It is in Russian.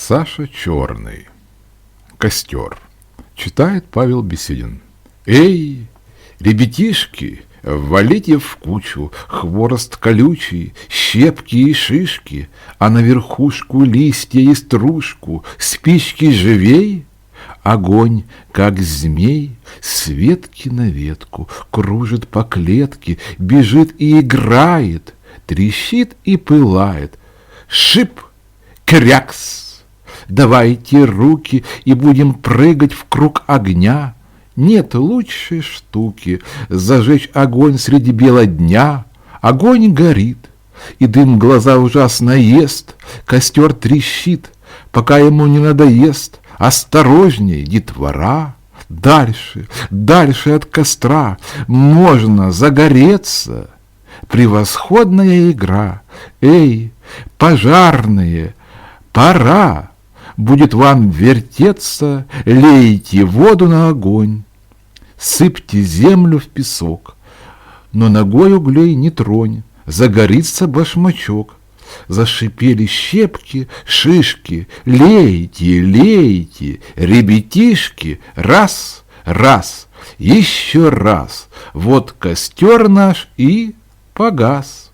Саша Черный. Костер. Читает Павел Беседин. Эй, ребятишки, валите в кучу хворост колючий, щепки и шишки, а на верхушку листья и стружку спички живей. Огонь, как змей, с ветки на ветку кружит по клетке, бежит и играет, трещит и пылает. Шип, крякс! Давайте руки и будем прыгать в круг огня. Нет лучшей штуки зажечь огонь среди бела дня. Огонь горит, и дым глаза ужасно ест, костер трещит, пока ему не надоест. Осторожней, детвора, дальше, дальше от костра можно загореться. Превосходная игра. Эй, пожарные, пора. Будет вам вертеться, лейте воду на огонь, сыпьте землю в песок, но ногой углей не тронь, загорится башмачок. Зашипели щепки, шишки, лейте, лейте, ребятишки, раз, раз, еще раз, вот костер наш и погас.